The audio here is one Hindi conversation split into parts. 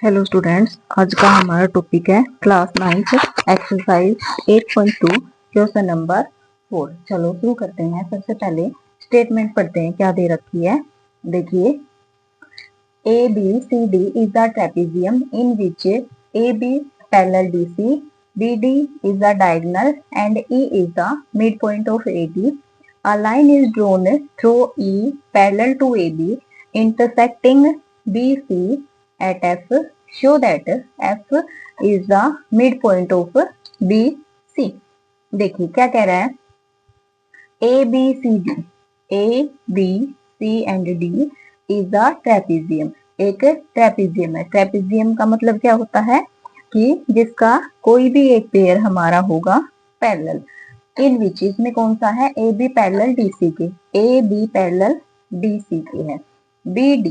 हेलो स्टूडेंट्स, आज का हमारा टॉपिक है क्लास 9 एक्सरसाइज 8.2 क्वेश्चन नंबर 4। चलो शुरू करते हैं। सबसे पहले स्टेटमेंट पढ़ते हैं, क्या दे रखी है। देखिए, A B C D is the trapezium in which A B parallel D C, B D is the diagonal and E is the mid point of A D. A line is drawn through E parallel to AB intersecting BC at F. Show that F is the midpoint of BC. देखिए क्या कह रहा है। A B C D, A B C and D is the trapezium। एक ट्रेपेजियम है। ट्रेपेजियम का मतलब क्या होता है कि जिसका कोई भी एक पेयर हमारा होगा पैरेलल। इन विच इसमें कौन सा है, A B parallel D C के, A B parallel D C के है। B D,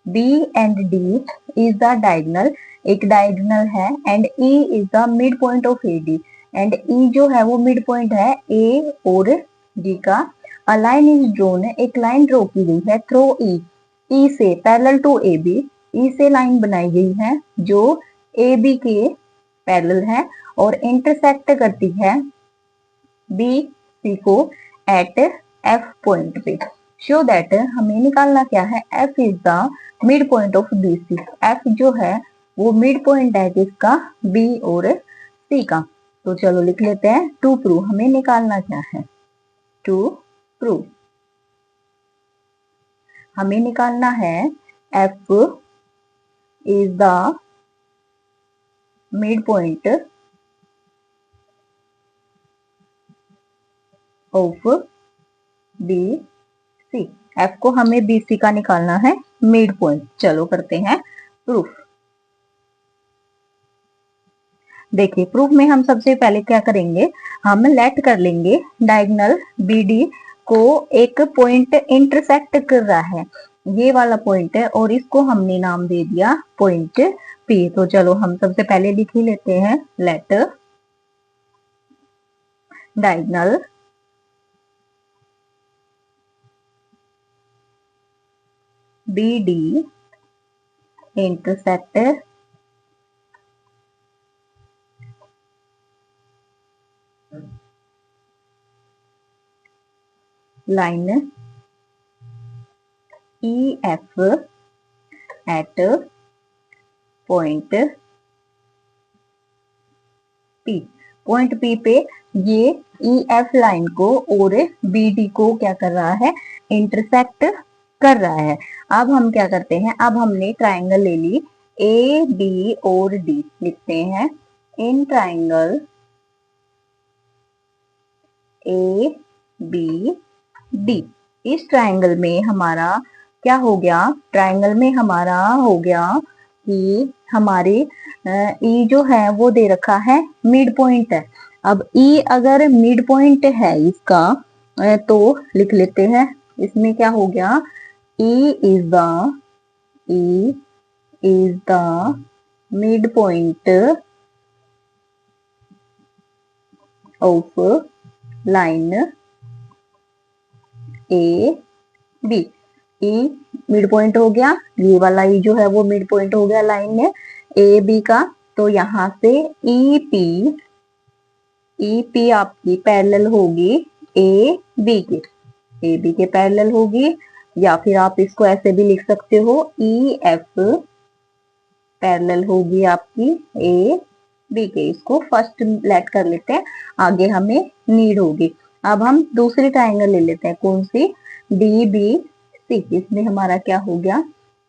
B and D is the diagonal, एक डायगोनल है, and E is the mid point of A D, and E जो है वो मिड पॉइंट है ए और डी का। अ लाइन इज ड्रोन, एक लाइन ड्रॉ की गई है थ्रू ई, ई से पैरेलल टू ए बी, ई से लाइन बनाई गई है जो ए बी के पैरेलल है और इंटरसेक्ट करती है बी सी को एट एफ पॉइंट पे। शो दैट, हमें निकालना क्या है, F is the mid point of B C. F जो है वो मिड पॉइंट है किसका, बी और सी का। तो चलो लिख लेते हैं। टू प्रूव, हमें निकालना क्या है, टू प्रूव हमें निकालना है F is the mid point of B C. F को हमें बी सी का निकालना है मिड पॉइंट। चलो करते हैं प्रूफ। देखिए, प्रूफ में हम सबसे पहले क्या करेंगे, हम लेट कर लेंगे डायगोनल बी डी को एक पॉइंट इंटरसेक्ट कर रहा है, ये वाला पॉइंट है, और इसको हमने नाम दे दिया पॉइंट पी। तो चलो हम सबसे पहले लिख ही लेते हैं, let diagonal B D intersect line E F at point P. Point P पे ये ई एफ लाइन को और बी डी को क्या कर रहा है, इंटरसेक्ट कर रहा है। अब हम क्या करते हैं, अब हमने ट्राइंगल ले ली ए बी और डी, लिखते हैं in triangle A B D. इस ट्राइंगल में हमारा क्या हो गया, ट्राइंगल में हमारा हो गया कि हमारे ई जो है वो दे रखा है मिड पॉइंट है। अब ई अगर मिड पॉइंट है इसका तो लिख लेते हैं, इसमें क्या हो गया, E is the mid point of line A B. E mid point हो गया, ये वाला ई जो है वो मिड पॉइंट हो गया लाइन में ए बी का। तो यहां से ई पी आपकी पैरेलल होगी ए बी के पैरेलल होगी, या फिर आप इसको ऐसे भी लिख सकते हो, ई एफ पैरेलल होगी आपकी ए बी के। इसको फर्स्ट लेट कर लेते हैं, आगे हमें नीड होगी। अब हम दूसरी ट्राइंगल ले लेते हैं, कौन सी, डी बी सी। इसमें हमारा क्या हो गया,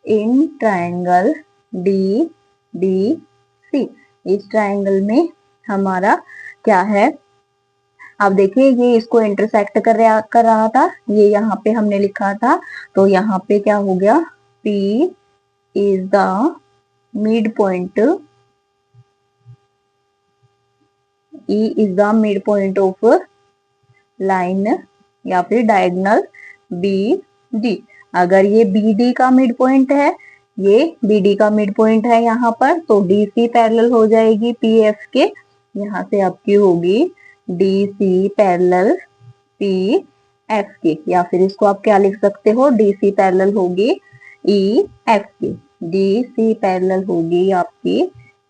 in triangle D B C. इस ट्राइंगल में हमारा क्या है, अब देखिए ये इसको इंटरसेक्ट कर रहा था, ये यहाँ पे हमने लिखा था, तो यहाँ पे क्या हो गया, P is the mid point, E is the mid point of line या फिर डायगोनल बी डी। अगर ये बी डी का मिड पॉइंट है, ये बी डी का मिड पॉइंट है यहाँ पर, तो डी सी पैरेलल हो जाएगी पी एफ के। यहाँ से आपकी होगी D C parallel P F के, या फिर इसको आप क्या लिख सकते हो, डी सी पैरेलल होगी ई एफ के। डी सी पैरेलल होगी आपकी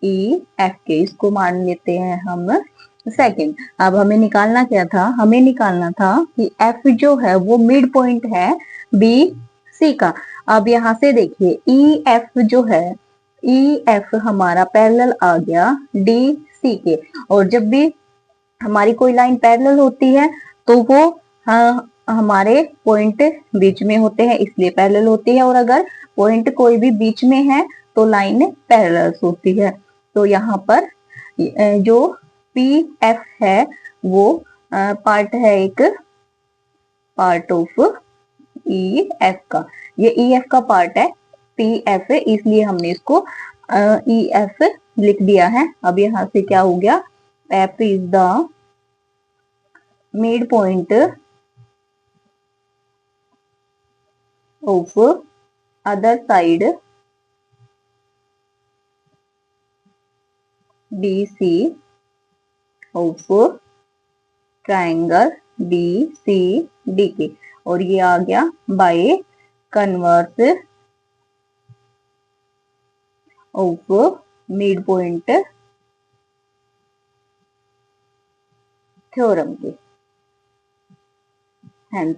ई एफ के, इसको मान लेते हैं हम सेकंड। अब हमें निकालना क्या था, हमें निकालना था कि एफ जो है वो मिड पॉइंट है बी सी का। अब यहाँ से देखिए ई एफ जो है, ई एफ हमारा पैरेलल आ गया डी सी के, और जब भी हमारी कोई लाइन पैरेलल होती है तो वो हमारे पॉइंट बीच में होते हैं इसलिए पैरेलल होती है, और अगर पॉइंट कोई भी बीच में है तो लाइन पैरेलल होती है। तो यहाँ पर जो पी एफ है वो पार्ट है एक पार्ट ऑफ ई एफ का, ये ई एफ का पार्ट है, पी एफ है, इसलिए हमने इसको ई एफ लिख दिया है। अब यहाँ से क्या हो गया, F is the mid point of other side D C of triangle D C D के, और ये आ गया by converse of mid point theorem के, हेंस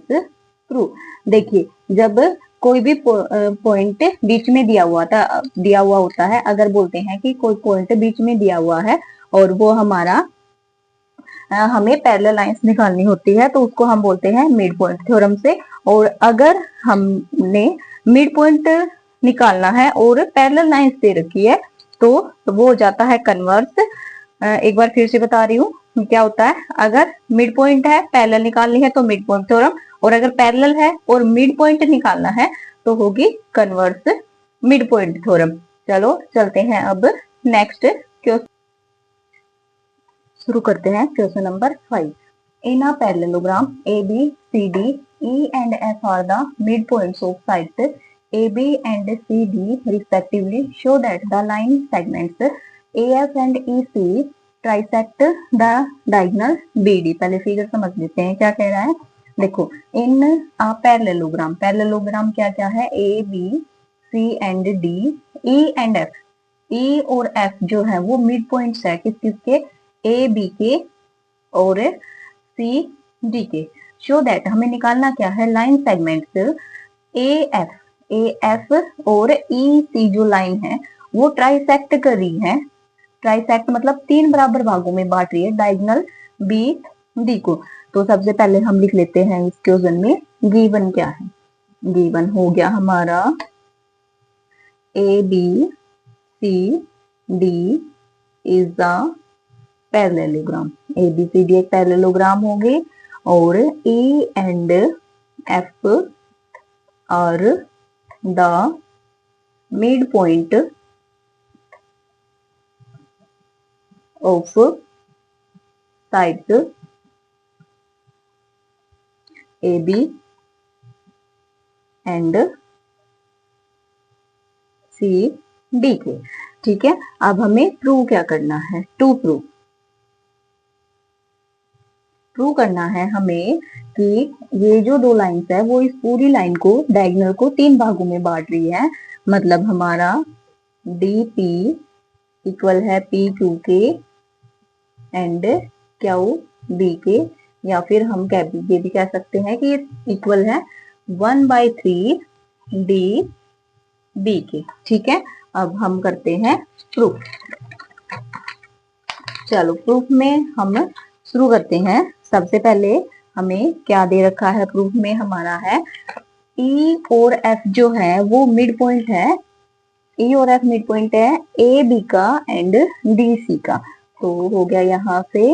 प्रूव। देखिए जब कोई भी पॉइंट बीच में दिया हुआ होता है, अगर बोलते हैं कि कोई पॉइंट बीच में दिया हुआ है और वो हमारा हमें पैरेलल लाइंस निकालनी होती है तो उसको हम बोलते हैं मिड पॉइंट थ्योरम से। और अगर हमने मिड पॉइंट निकालना है और पैरेलल लाइंस दे रखी है तो वो हो जाता है कन्वर्स। एक बार फिर से बता रही हूँ क्या होता है, अगर मिड पॉइंट है पैरेलल निकालनी है तो मिड पॉइंट थ्योरम, और अगर पैरेलल है और मिड पॉइंट निकालना है तो होगी कन्वर्स मिड पॉइंट थ्योरम। चलो चलते हैं अब नेक्स्ट क्वेश्चन, शुरू करते हैं question number 5। In a parallelogram A B C D E and F are the mid points of sides A B and C D respectively, show that the line segments A F and E C trisect the diagonal B D. पहले फिगर समझ लेते हैं क्या कह रहा है। देखो इन अ पैरेललोग्राम, पैरेललोग्राम क्या क्या है, A B C and D E and F, E और एफ जो है वो मिड पॉइंट्स है किस किसके, ए बी के और सी डी के। शो दैट हमें निकालना क्या है, लाइन सेगमेंट्स ए एफ और ई सी जो लाइन है वो ट्राइसेक्ट कर रही है, ट्राइसेक्ट मतलब तीन बराबर भागों में बांट रही है डायगोनल बी डी को। तो सबसे पहले हम लिख लेते हैं इस क्वेश्चन में गिवन क्या है। गिवन हो गया हमारा A B C D is the parallelogram, A B C D एक पैरेललोग्राम हो गई, और E and F are the mid point of sides A B and C D के। ठीक है, अब हमें प्रूव क्या करना है, प्रूव करना है हमें कि ये जो दो लाइंस है वो इस पूरी लाइन को डायगोनल को तीन भागों में बांट रही है। मतलब हमारा डी पी इक्वल है पी क्यू के एंड क्यू बी के, या फिर हम ये भी कह सकते हैं कि इक्वल है 1/3 डी बी के। ठीक है, अब हम करते हैं प्रूफ। चलो प्रूफ में हम शुरू करते हैं। सबसे पहले हमें क्या दे रखा है, प्रूफ में हमारा है ई और एफ जो है वो मिड पॉइंट है, ई और एफ मिड पॉइंट है ए बी का एंड डी सी का। तो हो गया यहाँ से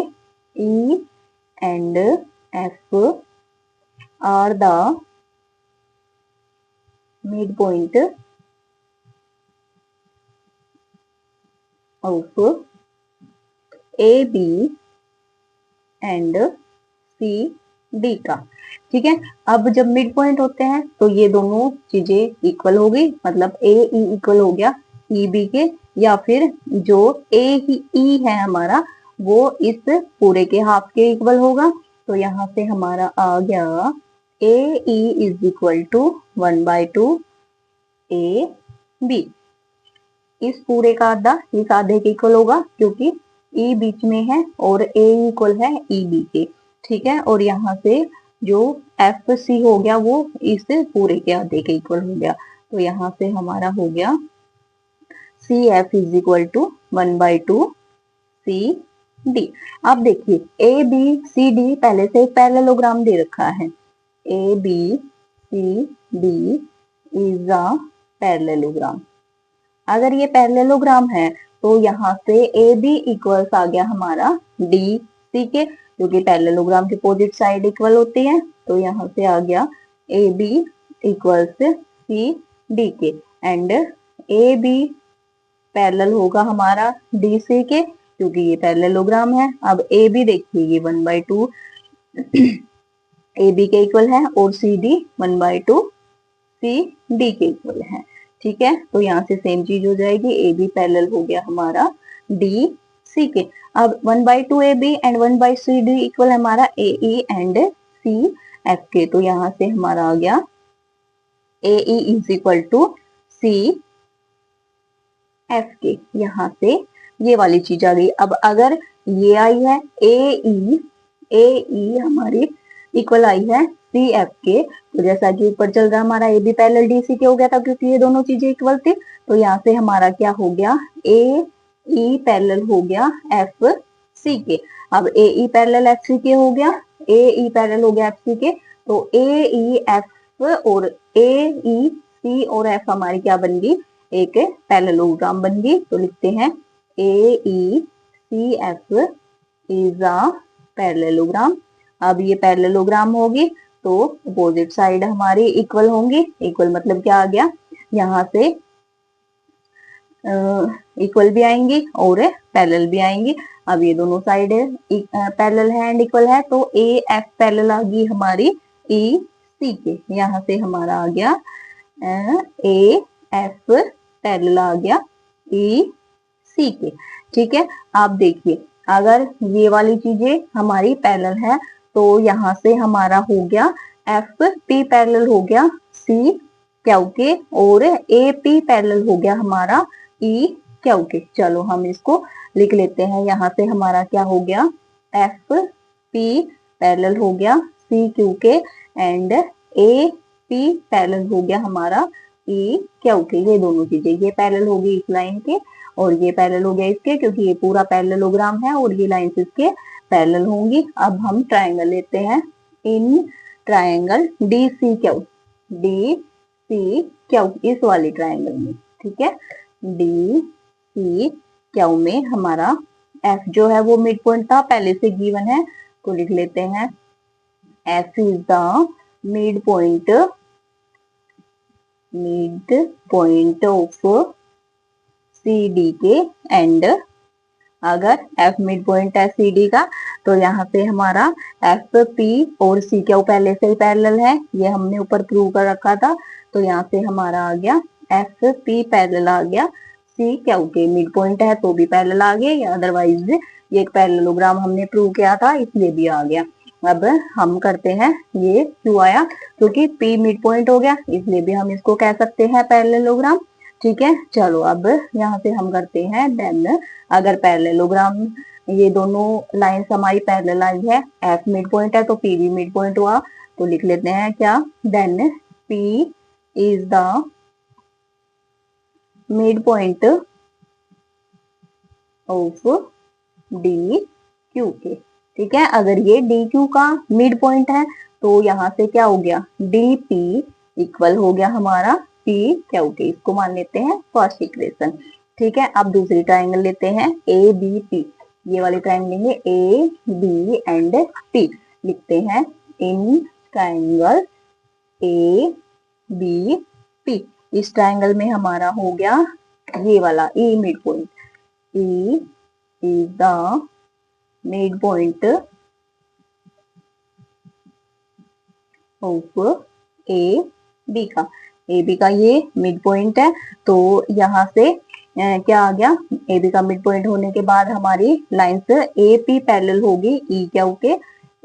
E and F are the mid point of A B and C D का। ठीक है, अब जब मिड पॉइंट होते हैं तो ये दोनों चीजें इक्वल हो गई, मतलब ए ई इक्वल हो गया ई बी के, या फिर जो ए ई है हमारा वो इस पूरे के हाफ के इक्वल होगा। तो यहाँ से हमारा आ गया A E is equal to 1/2 A B. इस पूरे का आधा इस आधे के इक्वल होगा, क्योंकि ई बीच में है और ए इक्वल है ई बी के। ठीक है, और यहाँ से जो एफ सी हो गया वो इस पूरे के आधे के इक्वल हो गया। तो यहाँ से हमारा हो गया C F is equal to 1/2 C D. अब देखिए ए बी सी डी पहले से एक पैरेललोग्राम दे रखा है। A B C D is a parallelogram. अगर ये पैरेललोग्राम है तो यहाँ से ए बी इक्वल्स आ गया हमारा डी सी के, क्योंकि पैरेललोग्राम के अपोजिट साइड इक्वल होती है। तो यहाँ से आ गया A B equals C D के, एंड ए बी पैरेलल होगा हमारा डी सी के, क्योंकि ये पैरेललोग्राम है। अब ए बी देखिए ये 1/2 ए बी के इक्वल है और सी डी 1/2 सी डी के इक्वल है। ठीक है, तो यहाँ से सेम चीज हो जाएगी, ए बी पैरेलल हो गया हमारा डी सी के। अब 1/2 A B and 1/c D equal हमारा A E and C F के। तो यहाँ से हमारा आ गया A E is equal to C F के। यहाँ से ये वाली चीज आ गई। अब अगर ये आई है ए ई हमारी इक्वल आई है सी एफ के, तो जैसा कि ऊपर चल रहा हमारा A B parallel D C के हो गया था, क्योंकि ये दोनों चीजें इक्वल थी। तो यहाँ से हमारा क्या हो गया, ए ई पैरेलल हो गया एफ सी के। अब ए ई पैरेलल एफ सी के हो गया, ए ई पैरेलल हो गया एफ सी के। तो ए ई एफ और ए ई सी और एफ हमारी क्या बन गई, एक पैरेललोग्राम बन गई। तो लिखते हैं A E C F is a parallelogram. अब ये पैरेललोग्राम होगी तो अपोजिट साइड हमारी इक्वल होंगी। इक्वल मतलब क्या आ गया, यहाँ से इक्वल भी आएंगी और पैरेलल भी आएंगी। अब ये दोनों साइड पैरेलल है एंड इक्वल है, तो ए एफ पैरेलल आ गई हमारी ई सी के। यहाँ से हमारा आ गया ए एफ पैरेलल आ गया ई सी के। ठीक है, आप देखिए अगर ये वाली चीजें हमारी पैरेलल है तो यहाँ से हमारा हो गया एफ पी पैरेलल हो गया सी क्यू के, और ए पी पैरेलल हो गया हमारा ई क्यू के। चलो हम इसको लिख लेते हैं। यहाँ से हमारा क्या हो गया, एफ पी पैरेलल हो गया सी क्यू के, एंड ए पी पैरेलल हो गया हमारा ई क्यू के। ये दोनों चीजें, ये पैरेलल होगी इस लाइन के और ये पैरेलल हो गया इसके, क्योंकि ये पूरा पैरेललोग्राम है और ये लाइंस इसके पैरेलल होंगी। अब हम ट्रायंगल लेते हैं। In triangle D C Q इस वाली ट्रायंगल में, ठीक है, डी सी क्यू में हमारा एफ जो है वो मिड पॉइंट था, पहले से गिवन है, तो लिख लेते हैं F is the mid point of C D के, एंड अगर एफ मिड पॉइंट है सी डी का तो यहाँ से हमारा एफ पी और सी क्यू पहले से ही पैरेलल है, ये हमने ऊपर प्रूव कर रखा था। तो यहाँ से हमारा आ गया एफ पी पैरेलल आ गया सी क्यू के। मिड पॉइंट है तो भी पैरेलल आ गया, या अदरवाइज ये एक पैरेललोग्राम हमने प्रूव किया था इसलिए भी आ गया। अब हम करते हैं, ये क्यों आया, क्योंकि पी मिड पॉइंट हो गया इसलिए भी हम इसको कह सकते हैं पैरेललोग्राम। ठीक है, चलो अब यहाँ से हम करते हैं देन, अगर पैरेललोग्राम ये दोनों लाइंस हमारी पैरेलल आई है, एफ मिड पॉइंट है तो पी भी मिड पॉइंट हुआ, तो लिख लेते हैं क्या, then P is the mid point of D Q के। ठीक है, अगर ये डी क्यू का मिड पॉइंट है तो यहाँ से क्या हो गया, डी पी इक्वल हो गया हमारा पी क्यू के। इसको मान लेते हैं फर्स्ट इक्वेशन। ठीक है, अब दूसरी ट्राइंगल लेते हैं ए बी पी। ये वाली ट्राइंगल लेंगे ए बी एंड पी। लिखते हैं in triangle A B P. इस ट्राइंगल में हमारा हो गया ये वाला E mid point, E is the mid point of A B का। ए बी का ये मिड पॉइंट है, तो यहाँ से क्या आ गया, ए बी का मिड पॉइंट होने के बाद हमारी लाइंस ए पी पैरेलल होगी ई क्यू के।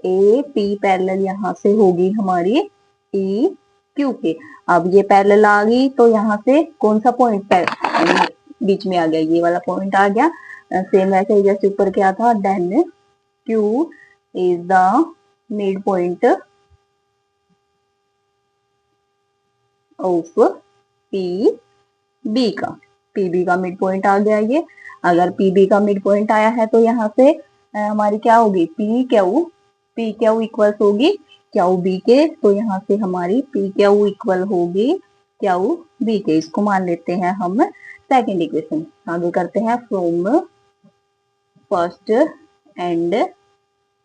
ए पी पैरेलल यहाँ से होगी हमारी ई क्यू के। अब ये पैरेलल आ गई तो यहाँ से कौन सा पॉइंट बीच में आ गया, ये वाला पॉइंट आ गया। सेम वैसे ही जैसे ऊपर क्या था, then Q is the mid point of P B का, पीबी का मिड पॉइंट आ गया ये। अगर पीबी का मिड पॉइंट आया है तो यहाँ से हमारी क्या होगी, पी क्यू इक्वल्स होगी क्यू बी के, तो यहाँ से हमारी पी क्यू इक्वल होगी क्यू बी के। इसको मान लेते हैं हम सेकेंड इक्वेशन। आगे करते हैं from first and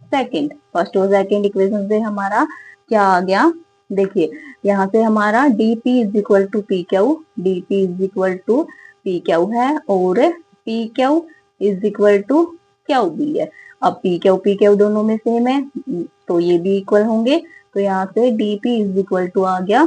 second. First और सेकेंड इक्वेशन से हमारा क्या आ गया, देखिए यहाँ से हमारा dp is equal to P Q, dp is equal to P Q है, और P Q is equal to Q B है। अब पी क्यू दोनों में सेम है, तो ये भी इक्वल होंगे, तो यहाँ से dp इज इक्वल टू आ गया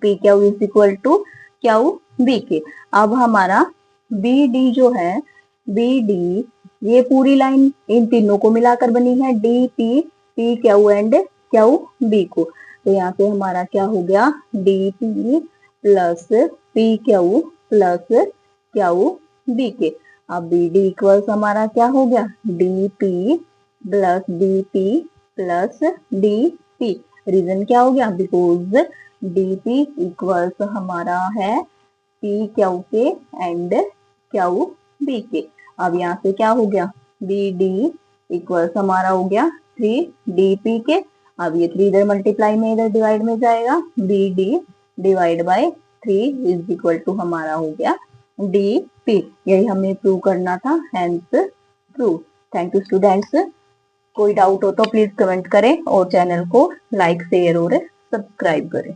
P Q is equal to Q B के। अब हमारा बी डी जो है, बी डी ये पूरी लाइन इन तीनों को मिलाकर बनी है, D P P Q and Q B को। तो यहाँ पे हमारा क्या हो गया, D P plus P Q plus Q B के। अब बी डी इक्वल्स हमारा क्या हो गया, D P plus D P plus D P. Reason क्या हो गया, बिकॉज डी पी इक्वल्स हमारा है पी क्यू के एंड क्यू बी के। अब यहाँ से क्या हो गया, बी डी इक्वल्स हमारा हो गया 3 के। अब ये 3 इधर मल्टीप्लाई में इधर डिवाइड में जाएगा, B D divide by 3 is equal to हमारा हो गया डी पी। यही हमें प्रूव करना था, hence prove. Thank you students. कोई डाउट हो तो प्लीज कमेंट करें और चैनल को लाइक शेयर और सब्सक्राइब करें।